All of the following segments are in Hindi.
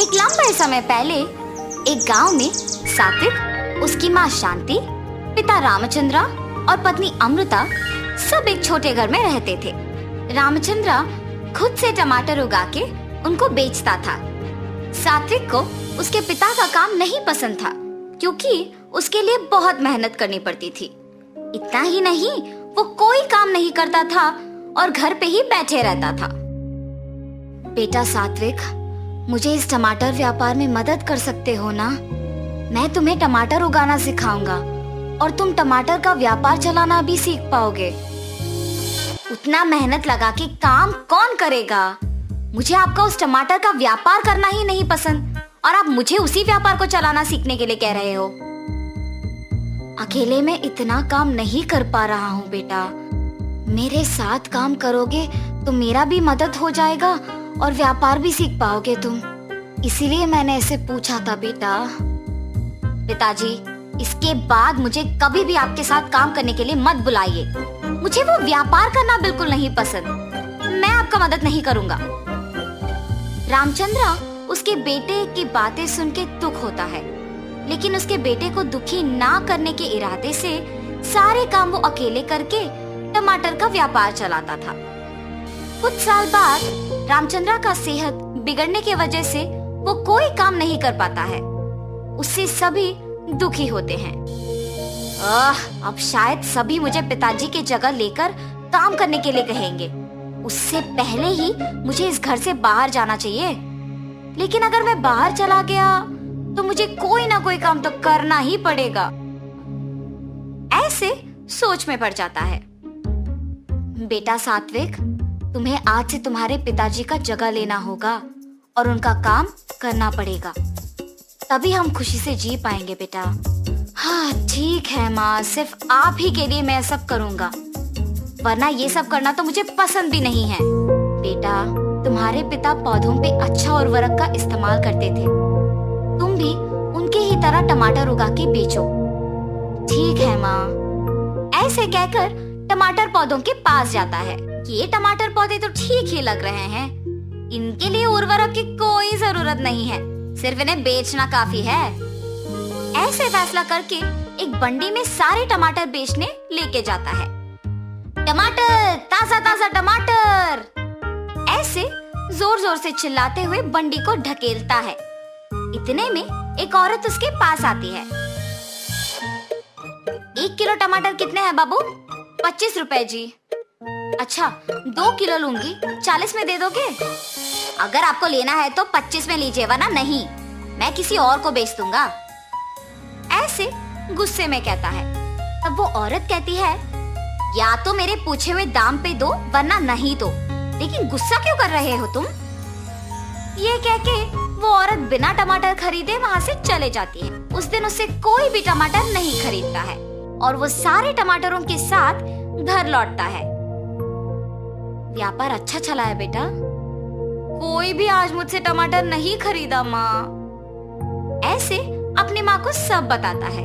एक लंबे समय पहले एक गांव में सात्विक, उसकी माँ शांति, पिता रामचंद्रा और पत्नी अमृता सब एक छोटे घर में रहते थे। रामचंद्रा खुद से टमाटर उगा के उनको बेचता था। सात्विक को उसके पिता का काम नहीं पसंद था क्योंकि उसके लिए बहुत मेहनत करनी पड़ती थी। इतना ही नहीं, वो कोई काम नहीं करता था और घर पे ही बैठे रहता था। बेटा सात्विक, मुझे इस टमाटर व्यापार में मदद कर सकते हो ना? मैं तुम्हें टमाटर उगाना सिखाऊंगा और तुम टमाटर का व्यापार चलाना भी सीख पाओगे। उतना मेहनत लगा के काम कौन करेगा? मुझे आपका उस टमाटर का व्यापार करना ही नहीं पसंद और आप मुझे उसी व्यापार को चलाना सीखने के लिए कह रहे हो। अकेले मैं इतना काम नहीं कर पा रहा हूँ बेटा। मेरे साथ काम करोगे तो मेरा भी मदद हो जाएगा और व्यापार भी सीख पाओगे तुम। इसीलिए मैंने ऐसे पूछा था बेटा। पिताजी, इसके बाद मुझे कभी भी आपके साथ काम करने के लिए मत बुलाइए। मुझे वो व्यापार करना बिल्कुल नहीं पसंद। मैं आपका मदद नहीं करूंगा। रामचंद्रा उसके बेटे की बातें सुन के दुख होता है, लेकिन उसके बेटे को दुखी ना करने के इरादे से सारे काम वो अकेले करके टमाटर का व्यापार चलाता था। कुछ साल बाद रामचंद्रा का सेहत बिगड़ने की वजह से वो कोई काम नहीं कर पाता है। उससे सभी दुखी होते हैं। अब शायद सभी मुझे पिताजी की जगह लेकर काम करने के लिए कहेंगे। उससे पहले ही मुझे इस घर से बाहर जाना चाहिए। लेकिन अगर मैं बाहर चला गया तो मुझे कोई ना कोई काम तो करना ही पड़ेगा। ऐसे सोच में पड़ जाता है। बेटा सात्विक, तुम्हें आज से तुम्हारे पिताजी का जगह लेना होगा और उनका काम करना पड़ेगा, तभी हम खुशी से जी पाएंगे बेटा। हाँ ठीक है माँ, सिर्फ आप ही के लिए मैं सब करूँगा, वरना ये सब करना तो मुझे पसंद भी नहीं है। बेटा, तुम्हारे पिता पौधों पे अच्छा उर्वरक का इस्तेमाल करते थे। तुम भी उनके ही तरह टमाटर उगा के बेचो। ठीक है माँ। ऐसे कहकर टमाटर पौधों के पास जाता है। ये टमाटर पौधे तो ठीक ही लग रहे हैं। इनके लिए उर्वरक की कोई जरूरत नहीं है, सिर्फ इन्हें बेचना काफी है। ऐसे फैसला करके एक बंडी में सारे टमाटर बेचने लेके जाता है। टमाटर, ताजा ताजा टमाटर, ऐसे जोर जोर से चिल्लाते हुए बंडी को ढकेलता है। इतने में एक औरत उसके पास आती है। 1 किलो टमाटर कितने हैं बाबू? 25 रुपए जी। अच्छा, 2 किलो लूंगी, 40 में दे दोगे? अगर आपको लेना है तो 25 में लीजिए, वरना नहीं, मैं किसी और को बेच दूंगा। ऐसे गुस्से में कहता है। तब वो औरत कहती है, या तो मेरे पूछे हुए दाम पे दो वरना नहीं दो, लेकिन गुस्सा क्यों कर रहे हो तुम? ये कह के वो औरत बिना टमाटर खरीदे वहाँ से चले जाती है। उस दिन उससे कोई भी टमाटर नहीं खरीदता है और वो सारे टमाटरों के साथ घर लौटता है। व्यापार अच्छा चला है बेटा। कोई भी आज मुझसे टमाटर नहीं खरीदा माँ। ऐसे अपनी माँ को सब बताता है।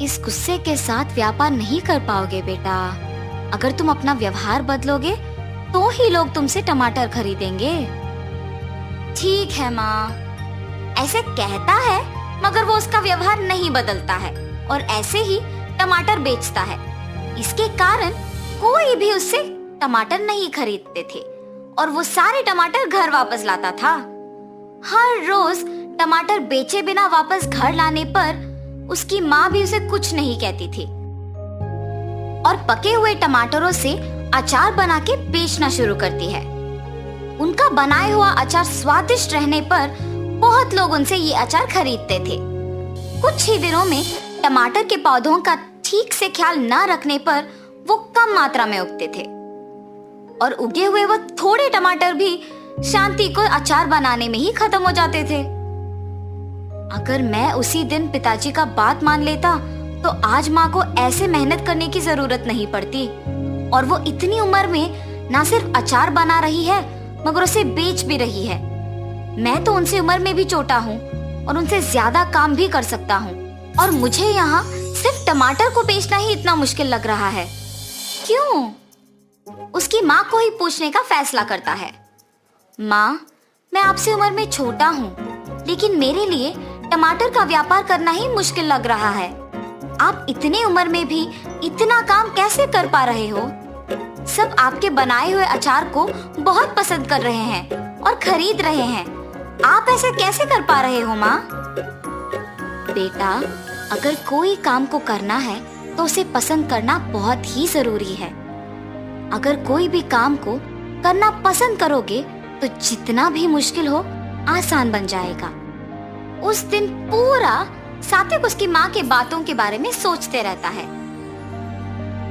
इस गुस्से के साथ व्यापार नहीं कर पाओगे बेटा। अगर तुम अपना व्यवहार बदलोगे तो ही लोग तुमसे टमाटर खरीदेंगे। ठीक है माँ। ऐसे कहता है, मगर वो उसका व्यवहार नहीं बदलता है और ऐसे ही टमाटर बेचता है। इसके कारण कोई भी उससे टमाटर नहीं खरीदते थे और वो सारे टमाटर घर वापस लाता था। हर रोज टमाटर बेचे बिना वापस घर लाने पर उसकी माँ भी उसे कुछ नहीं कहती थी और पके हुए टमाटरों से अचार बना के बेचना शुरू करती है। उनका बनाया हुआ अचार स्वादिष्ट रहने पर बहुत लोग उनसे ये अचार खरीदते थे। कुछ ही दिनों में टमाटर के पौधों का ठीक से ख्याल न रखने पर वो कम मात्रा में उगते थे और उगे हुए वो थोड़े टमाटर भी शांति को अचार बनाने में ही खत्म हो जाते थे। अगर मैं उसी दिन पिताजी का बात मान लेता तो आज माँ को ऐसे मेहनत करने की जरूरत नहीं पड़ती और वो इतनी उम्र में ना सिर्फ अचार बना रही है मगर उसे बेच भी रही है। मैं तो उनसे उम्र में भी छोटा हूँ और उनसे ज्यादा काम भी कर सकता हूँ और मुझे यहाँ सिर्फ टमाटर को बेचना ही इतना मुश्किल लग रहा है। क्यों? उसकी माँ को ही पूछने का फैसला करता है। माँ, मैं आपसे उम्र में छोटा हूँ, लेकिन मेरे लिए टमाटर का व्यापार करना ही मुश्किल लग रहा है। आप इतने उम्र में भी इतना काम कैसे कर पा रहे हो? सब आपके बनाए हुए अचार को बहुत पसंद कर रहे हैं और खरीद रहे हैं। आप ऐसे कैसे कर पा रहे हो माँ? बेटा, अगर कोई काम को करना है तो उसे पसंद करना बहुत ही जरूरी है। अगर कोई भी काम को करना पसंद करोगे तो जितना भी मुश्किल हो आसान बन जाएगा। उस दिन पूरा सात्विक उसकी माँ के बातों के बारे में सोचते रहता है।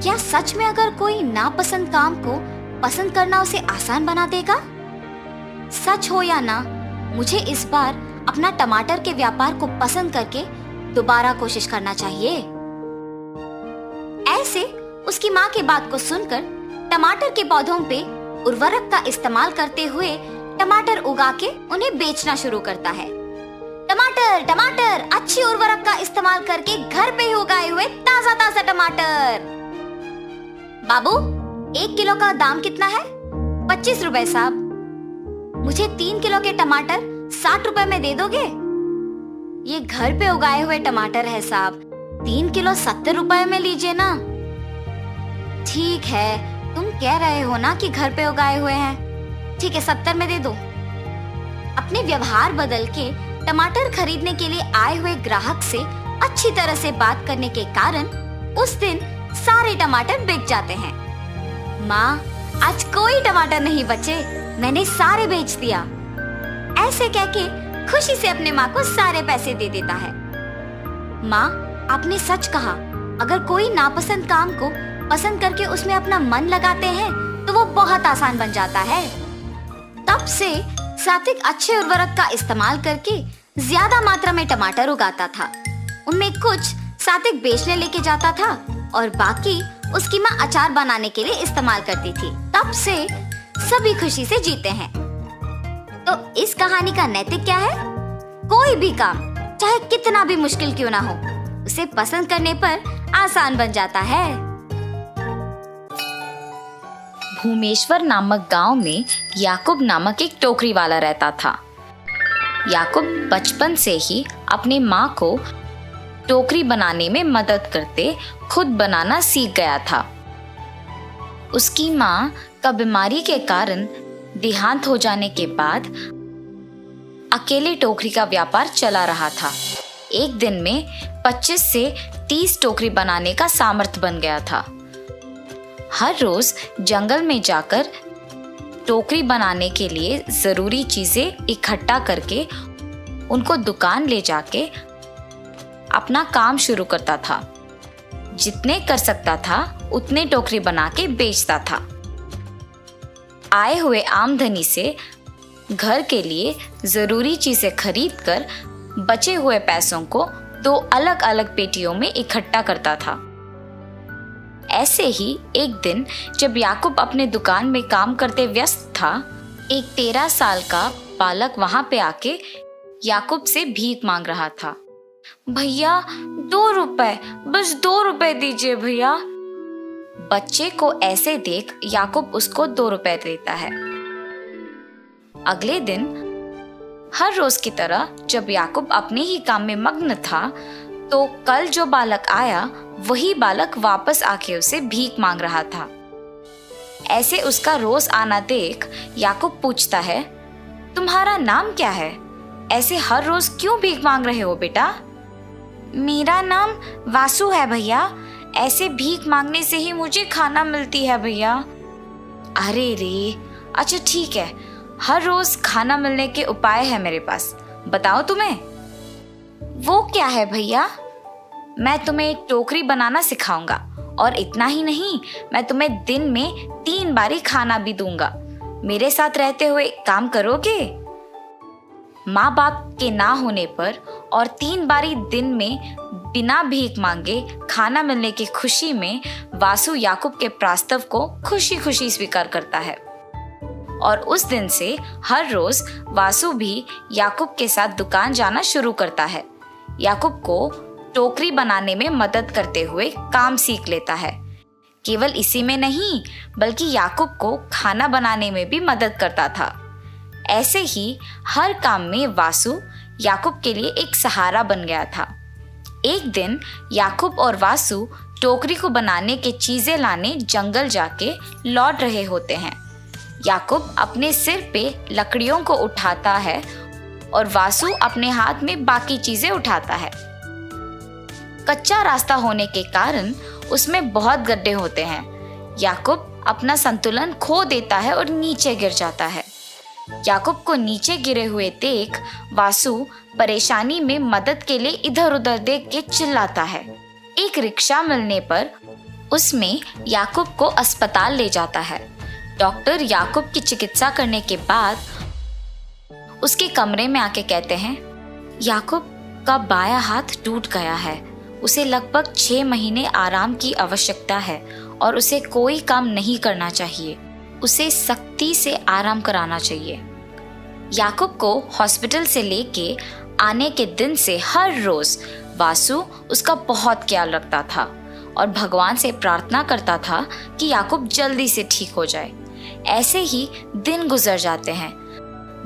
क्या सच में अगर कोई नापसंद काम को पसंद करना उसे आसान बना देगा? सच हो या ना, मुझे इस बार अपना टमाटर के व्यापार को पसंद करके दोबारा कोशिश करना चाहिए। ऐसे उसकी माँ की बात को सुनकर टमाटर के पौधों पे उर्वरक का इस्तेमाल करते हुए टमाटर उगा के उन्हें बेचना शुरू करता है। टमाटर टमाटर, अच्छी उर्वरक का इस्तेमाल करके घर पे ही उगाए हुए ताजा ताजा टमाटर। बाबू, 1 किलो का दाम कितना है? 25 रुपए साहब। मुझे 3 किलो के टमाटर 60 रुपए में दे दोगे? ये घर पे उगाए हुए टमाटर है साहब, 3 किलो 70 रुपए में लीजिए ना। ठीक है, तुम कह रहे हो ना कि घर पे उगाए हुए हैं। ठीक है, 70 में दे दो। अपने व्यवहार बदल के टमाटर खरीदने के लिए आए हुए ग्राहक से अच्छी तरह से बात करने के कारण उस दिन सारे टमाटर बिक जाते हैं। माँ, आज कोई टमाटर नहीं बचे, मैंने सारे बेच दिया। ऐसे कह के खुशी से अपने माँ को सारे पैसे दे देता है। माँ, आपने सच कहा, अगर कोई नापसंद काम को पसंद करके उसमें अपना मन लगाते हैं तो वो बहुत आसान बन जाता है। तब से सात्विक अच्छे उर्वरक का इस्तेमाल करके ज्यादा मात्रा में टमाटर उगाता था। उनमें कुछ सात्विक बेचने लेके जाता था और बाकी उसकी माँ अचार बनाने के लिए इस्तेमाल करती थी। तब से सभी खुशी से जीते हैं। तो इस कहानी का नैतिक क्या है? कोई भी काम चाहे कितना भी मुश्किल क्यों ना हो, उसे पसंद करने पर आसान बन जाता है। भूमेश्वर नामक गांव में याकूब नामक एक टोकरी वाला रहता था। याकूब बचपन से ही अपनी माँ को टोकरी बनाने में मदद करते खुद बनाना सीख गया था। उसकी माँ का बीमारी के कारण देहांत हो जाने के बाद अकेले टोकरी का व्यापार चला रहा था। एक दिन में 25 से 30 टोकरी बनाने का सामर्थ्य बन गया था। हर रोज जंगल में जाकर टोकरी बनाने के लिए जरूरी चीजें इकट्ठा करके उनको दुकान ले जाके अपना काम शुरू करता था। जितने कर सकता था उतने टोकरी बना के बेचता था। आए हुए आमदनी से घर के लिए जरूरी चीजें खरीद कर बचे हुए पैसों को 2 अलग अलग पेटियों में इकट्ठा करता था। ऐसे ही एक दिन जब याकूब अपने दुकान में काम करते व्यस्त था, एक 13 साल का बालक वहां पे आके याकूब से भीख मांग रहा था। भैया 2 रुपए, बस 2 रुपए दीजिए भैया। बच्चे को ऐसे देख याकूब उसको 2 रुपए देता है। अगले दिन हर रोज की तरह जब याकूब अपने ही काम में मग्न था, तो कल जो बालक आया वही बालक वापस आके उसे भीख मांग रहा था। ऐसे उसका रोज आना देख याकूब पूछता है, तुम्हारा नाम क्या है? ऐसे हर रोज क्यों भीख मांग रहे हो बेटा? मेरा नाम वासु है भैया, ऐसे भीख मांगने से ही मुझे खाना मिलती है भैया। अरे रे, अच्छा ठीक है, हर रोज खाना मिलने के उपाय है मेरे पास, बताओ तुम्हें। वो क्या है भैया? मैं तुम्हें टोकरी बनाना सिखाऊंगा और इतना ही नहीं, मैं तुम्हें दिन में 3 बारी खाना भी दूंगा। मेरे साथ रहते हुए काम करोगे? माँ बाप के ना होने पर और 3 बारी दिन में बिना भीख मांगे खाना मिलने की खुशी में वासु याकूब के प्रस्ताव को खुशी खुशी स्वीकार करता है। और उस दिन से हर रोज वासु भी याकूब के साथ दुकान जाना शुरू करता है। याकूब को टोकरी बनाने में मदद करते हुए काम सीख लेता है। केवल इसी में नहीं, बल्कि याकूब को खाना बनाने में भी मदद करता था। ऐसे ही हर काम में वासु याकूब के लिए एक सहारा बन गया था। एक दिन याकूब और वासु टोकरी को बनाने के चीजें लाने जंगल जाके लौट रहे होते हैं। याकूब अपने सिर पे लकड़ियों को उठाता है और वासु अपने हाथ में बाकी चीजें उठाता है। कच्चा रास्ता होने के कारण उसमें बहुत गड्ढे होते हैं। याकूब अपना संतुलन खो देता है और नीचे गिर जाता है। याकूब को नीचे गिरे हुए देख वासु परेशानी में मदद के लिए इधर उधर देख के चिल्लाता है। एक रिक्शा मिलने पर उसमें याकूब को अस्पताल ले जाता है। डॉक्टर याकूब की चिकित्सा करने के बाद उसके कमरे में आके कहते हैं, याकूब का बायां हाथ टूट गया है। उसे लगभग 6 महीने आराम की आवश्यकता है और उसे कोई काम नहीं करना चाहिए। उसे सख्ती से आराम कराना चाहिए। याकूब को हॉस्पिटल से लेके आने के दिन से हर रोज वासु उसका बहुत ख्याल रखता था और भगवान से प्रार्थना करता था कि याकूब जल्दी से ठीक हो जाए। ऐसे ही दिन गुजर जाते हैं।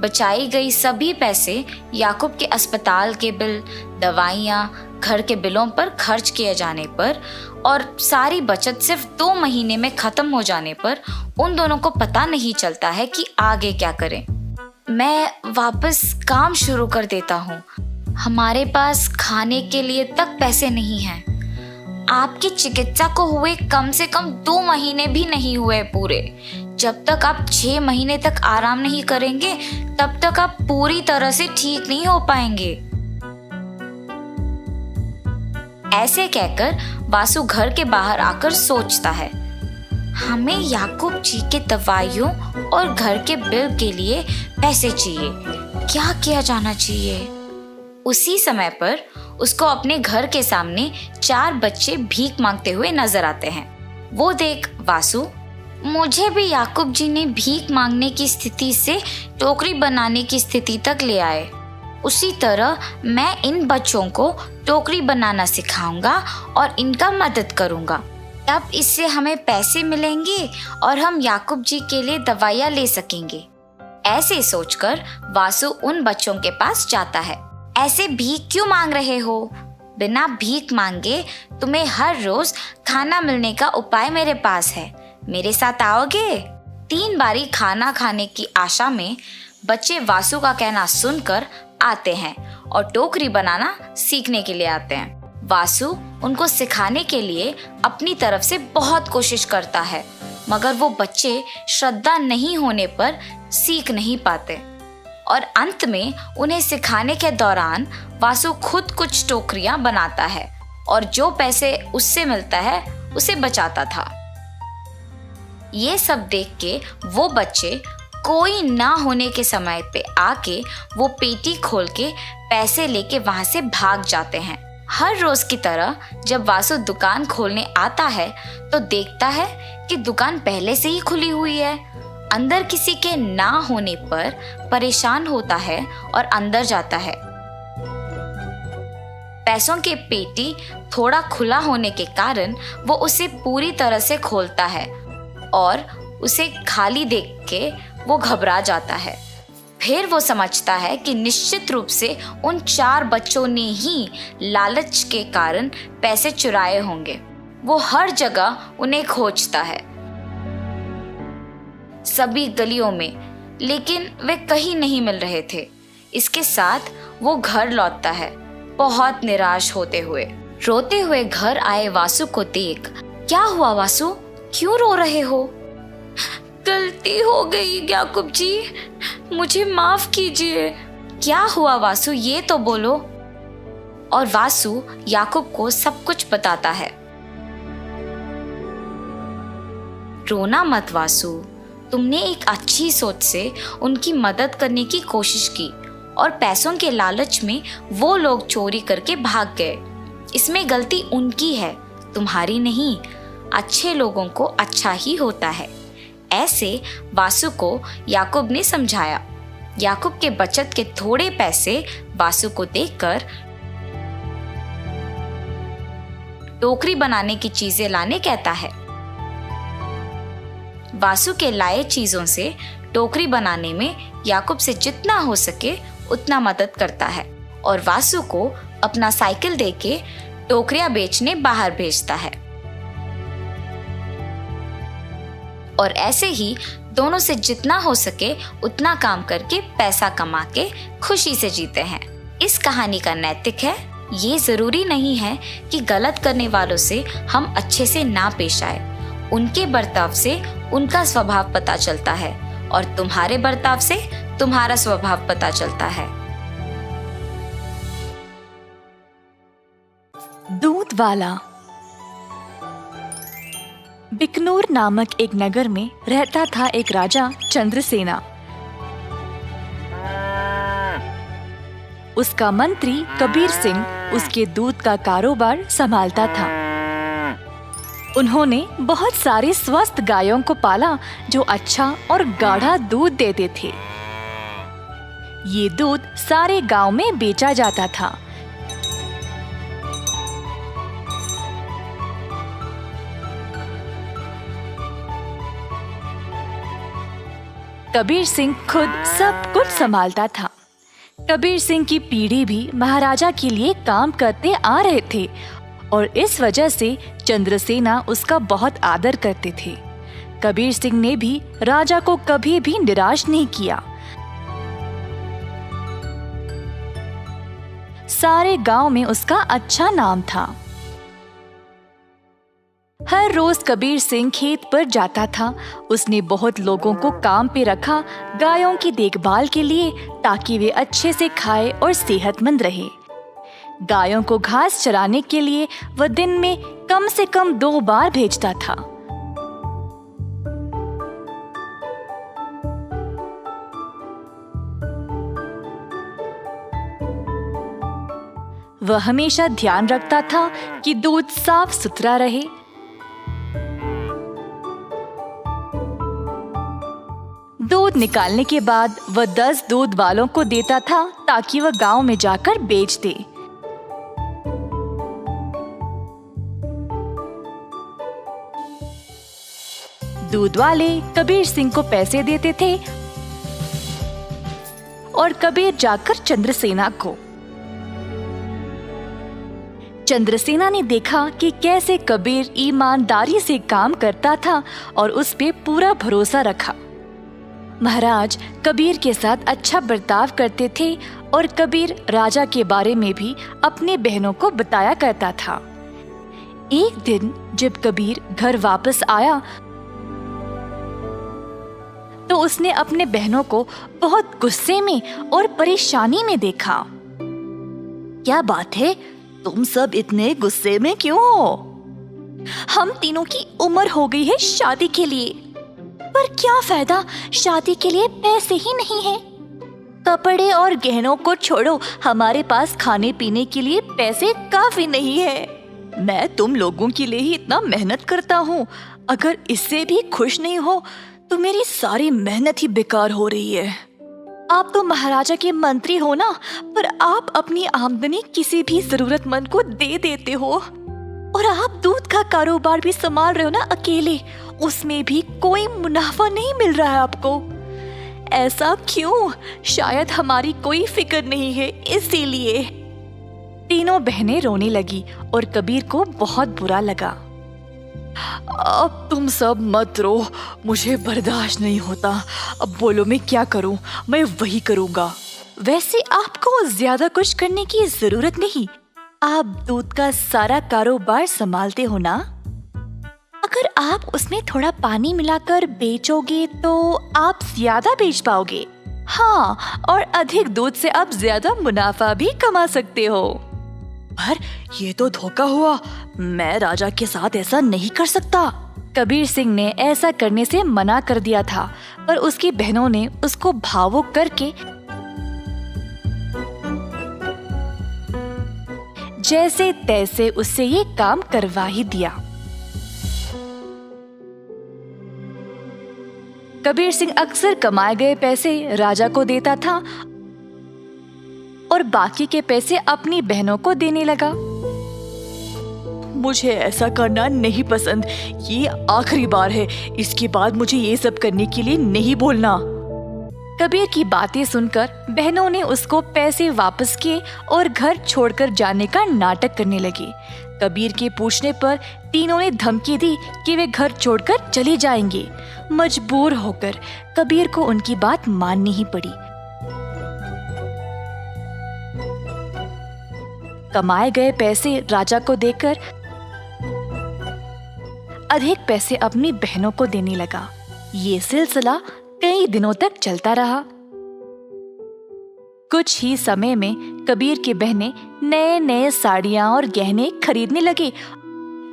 बचाई गई सभी पैसे याकूब के अस्पताल के बिल, दवाइयाँ, घर के बिलों पर खर्च किए जाने पर और सारी बचत सिर्फ 2 महीने में खत्म हो जाने पर उन दोनों को पता नहीं चलता है कि आगे क्या करें। मैं वापस काम शुरू कर देता हूँ। हमारे पास खाने के लिए तक पैसे नहीं हैं। आपकी चिकित्सा को हुए कम से कम 2 महीने भी नहीं हुए पूरे। जब तक आप 6 महीने तक आराम नहीं करेंगे तब तक आप पूरी तरह से ठीक नहीं हो पाएंगे। ऐसे कहकर वासु घर के बाहर आकर सोचता है, हमें याकूब जी के दवाइयों और घर के बिल के लिए पैसे चाहिए। क्या किया जाना चाहिए? उसी समय पर उसको अपने घर के सामने 4 बच्चे भीख मांगते हुए नजर आते हैं। वो देख वासु, मुझे भी याकूब जी ने भीख मांगने की स्थिति से टोकरी बनाने की स्थिति तक ले आए। उसी तरह मैं इन बच्चों को टोकरी बनाना सिखाऊंगा और इनका मदद करूंगा। तब इससे हमें पैसे मिलेंगे और हम याकूब जी के लिए दवाइयाँ ले सकेंगे। ऐसे सोचकर वासु उन बच्चों के पास जाता है। ऐसे भीख क्यों मांग रहे हो? बिना भीख मांगे तुम्हें हर रोज खाना मिलने का उपाय मेरे पास है। मेरे साथ आओगे? 3 बारी खाना खाने की आशा में बच्चे वासु का कहना सुनकर आते हैं और टोकरी बनाना सीखने के लिए आते हैं। वासु उनको सिखाने के लिए अपनी तरफ से बहुत कोशिश करता है, मगर वो बच्चे श्रद्धा नहीं होने पर सीख नहीं पाते और अंत में उन्हें सिखाने के दौरान वासु खुद कुछ टोकरियां बनाता है और जो पैसे उससे मिलता है उसे बचाता था। ये सब देख के वो बच्चे कोई ना होने के समय पे आके वो पेटी खोल के पैसे लेके वहां से भाग जाते हैं। हर रोज की तरह जब वासु दुकान खोलने आता है तो देखता है कि दुकान पहले से ही खुली हुई है। अंदर किसी के ना होने पर परेशान होता है और अंदर जाता है। पैसों के पेटी थोड़ा खुला होने के कारण वो उसे पूरी तरह से खोलता है और उसे खाली देख के वो घबरा जाता है। फिर वो समझता है कि निश्चित रूप से उन 4 बच्चों ने ही लालच के कारण पैसे चुराए होंगे। वो हर जगह उन्हें खोजता है, सभी गलियों में, लेकिन वे कहीं नहीं मिल रहे थे। इसके साथ वो घर लौटता है, बहुत निराश होते हुए। रोते हुए घर आए वासु को देख, क्या हुआ वासु, क्यों रो रहे हो? गलती हो गई याकूब जी, मुझे माफ कीजिए। क्या हुआ वासु, ये तो बोलो। और वासु याकूब को सब कुछ बताता है। रोना मत वासु, तुमने एक अच्छी सोच से उनकी मदद करने की कोशिश की और पैसों के लालच में वो लोग चोरी करके भाग गए। इसमें गलती उनकी है, तुम्हारी नहीं। अच्छे लोगों को अच्छा ही होता है। ऐसे वासु को याकूब ने समझाया। याकूब के बचत के थोड़े पैसे वासु को देकर टोकरी बनाने की चीजें लाने कहता है। वासु के लाए चीजों से टोकरी बनाने में याकूब से जितना हो सके उतना मदद करता है और वासु को अपना साइकिल देके टोकरियां बेचने बाहर भेजता है। और ऐसे ही दोनों से जितना हो सके उतना काम करके पैसा कमा के खुशी से जीते हैं। इस कहानी का नैतिक है, ये जरूरी नहीं है कि गलत करने वालों से हम अच्छे से ना पेश आए। उनके बर्ताव से उनका स्वभाव पता चलता है और तुम्हारे बर्ताव से तुम्हारा स्वभाव पता चलता है। दूध वाला। बिकनूर नामक एक नगर में रहता था एक राजा चंद्रसेना। उसका मंत्री कबीर सिंह उसके दूध का कारोबार संभालता था। उन्होंने बहुत सारे स्वस्थ गायों को पाला जो अच्छा और गाढ़ा दूध देते थे। ये दूध सारे गांव में बेचा जाता था। कबीर सिंह खुद सब कुछ संभालता था। कबीर सिंह की पीढ़ी भी महाराजा के लिए काम करते आ रहे थे और इस वजह से चंद्रसेना उसका बहुत आदर करते थे। कबीर सिंह ने भी राजा को कभी भी निराश नहीं किया। सारे गांव में उसका अच्छा नाम था। हर रोज कबीर सिंह खेत पर जाता था। उसने बहुत लोगों को काम पे रखा गायों की देखभाल के लिए, ताकि वे अच्छे से खाए और सेहतमंद रहे। गायों को घास चराने के लिए वह दिन में कम से कम 2 बार भेजता था। वह हमेशा ध्यान रखता था कि दूध साफ सुथरा रहे। दूध निकालने के बाद वह 10 दूध वालों को देता था ताकि वह गांव में जाकर बेच दे। दूध वाले कबीर सिंह को पैसे देते थे और कबीर जाकर चंद्रसेना को। चंद्रसेना ने देखा कि कैसे कबीर ईमानदारी से काम करता था और उस पे पूरा भरोसा रखा। महाराज कबीर के साथ अच्छा बर्ताव करते थे और कबीर राजा के बारे में भी अपने बहनों को बताया करता था। एक दिन जब कबीर घर वापस आया तो उसने अपने बहनों को बहुत गुस्से में और परेशानी में देखा। क्या बात है, तुम सब इतने गुस्से में क्यों हो? हम तीनों की उम्र हो गई है शादी के लिए, पर क्या फायदा, शादी के लिए पैसे ही नहीं है। कपड़े और गहनों को छोड़ो, हमारे पास खाने पीने के लिए पैसे काफी नहीं है। मैं तुम लोगों के लिए ही इतना मेहनत करता हूँ, अगर इससे भी खुश नहीं हो तो मेरी सारी मेहनत ही बेकार हो रही है। आप तो महाराजा के मंत्री हो ना, पर आप अपनी आमदनी किसी भी जरूरतमंद को दे देते हो। और आप दूध का कारोबार भी संभाल रहे हो ना अकेले, उसमें भी कोई मुनाफा नहीं मिल रहा है आपको। ऐसा क्यों? शायद हमारी कोई फिक्र नहीं है, इसीलिए। तीनों बहनें रोने लगी और कबीर को बहुत बुरा लगा। अब तुम सब मत रो, मुझे बर्दाश्त नहीं होता। अब बोलो मैं क्या करूं? मैं वही करूंगा। वैसे आपको ज्यादा कुछ करने की जरूरत नहीं, आप दूध का सारा कारोबार संभालते हो ना। अगर आप उसमें थोड़ा पानी मिलाकर बेचोगे तो आप ज्यादा बेच पाओगे। हाँ, और अधिक दूध से आप ज्यादा मुनाफा भी कमा सकते हो। पर ये तो धोखा हुआ, मैं राजा के साथ ऐसा नहीं कर सकता। कबीर सिंह ने ऐसा करने से मना कर दिया था, पर उसकी बहनों ने उसको भावुक करके जैसे तैसे उससे ये काम करवा ही दिया। कबीर सिंह अक्सर कमाए गए पैसे राजा को देता था और बाकी के पैसे अपनी बहनों को देने लगा। मुझे ऐसा करना नहीं पसंद, ये आखिरी बार है, इसके बाद मुझे ये सब करने के लिए नहीं बोलना। कबीर की बातें सुनकर बहनों ने उसको पैसे वापस किए और घर छोड़कर जाने का नाटक करने लगी। कबीर के पूछने पर तीनों ने धमकी दी कि वे घर छोड़कर चले जाएंगे। मजबूर होकर कबीर को उनकी बात माननी ही पड़ी। कमाए गए पैसे राजा को देकर अधिक पैसे अपनी बहनों को देने लगा। ये सिलसिला कई दिनों तक चलता रहा। कुछ ही समय में कबीर की बहनें नए नए साड़ियां और गहने खरीदने लगी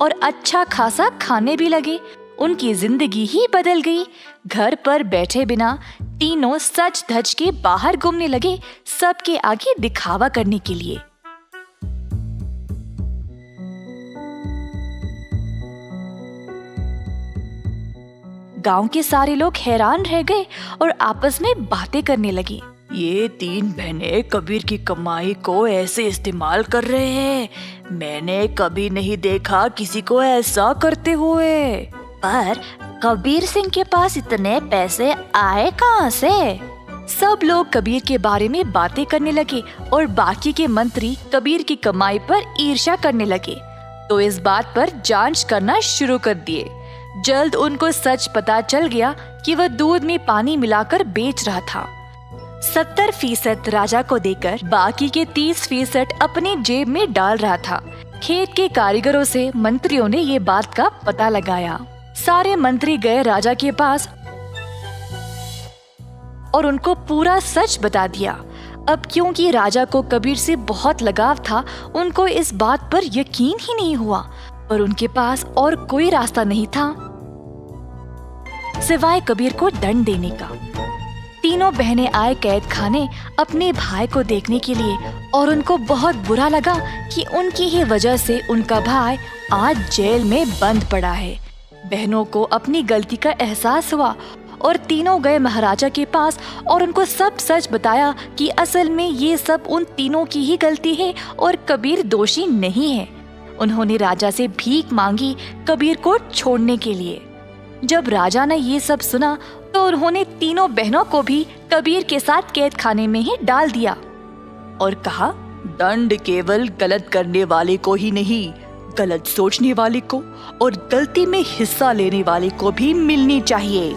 और अच्छा खासा खाने भी लगे। उनकी जिंदगी ही बदल गई। घर पर बैठे बिना तीनों सज धज के बाहर घूमने लगे, सबके आगे दिखावा करने के लिए। गांव के सारे लोग हैरान रह गए और आपस में बातें करने लगी। ये तीन बहनें कबीर की कमाई को ऐसे इस्तेमाल कर रहे हैं। मैंने कभी नहीं देखा किसी को ऐसा करते हुए। पर कबीर सिंह के पास इतने पैसे आए कहाँ से? सब लोग कबीर के बारे में बातें करने लगे और बाकी के मंत्री कबीर की कमाई पर ईर्ष्या करने लगे, तो इस बात पर जांच करना शुरू कर दिए। जल्द उनको सच पता चल गया कि वह दूध में पानी मिलाकर बेच रहा था। 70% राजा को देकर बाकी के 30% अपनी जेब में डाल रहा था। खेत के कारीगरों से मंत्रियों ने ये बात का पता लगाया। सारे मंत्री गए राजा के पास और उनको पूरा सच बता दिया। अब क्योंकि राजा को कबीर से बहुत लगाव था, उनको इस बात पर यकीन ही नहीं हुआ, पर उनके पास और कोई रास्ता नहीं था सिवाय कबीर को दंड देने का। तीनों बहनें आए कैद खाने अपने भाई को देखने के लिए और उनको बहुत बुरा लगा कि उनकी ही वजह से उनका भाई आज जेल में बंद पड़ा है। बहनों को अपनी गलती का एहसास हुआ और तीनों गए महाराजा के पास और उनको सब सच बताया कि असल में ये सब उन तीनों की ही गलती है और कबीर दोषी नहीं है। उन्होंने राजा से भीख मांगी कबीर को छोड़ने के लिए। जब राजा ने ये सब सुना तो उन्होंने तीनों बहनों को भी कबीर के साथ कैद खाने में ही डाल दिया और कहा, दंड केवल गलत करने वाले को ही नहीं, गलत सोचने वाले को और गलती में हिस्सा लेने वाले को भी मिलनी चाहिए।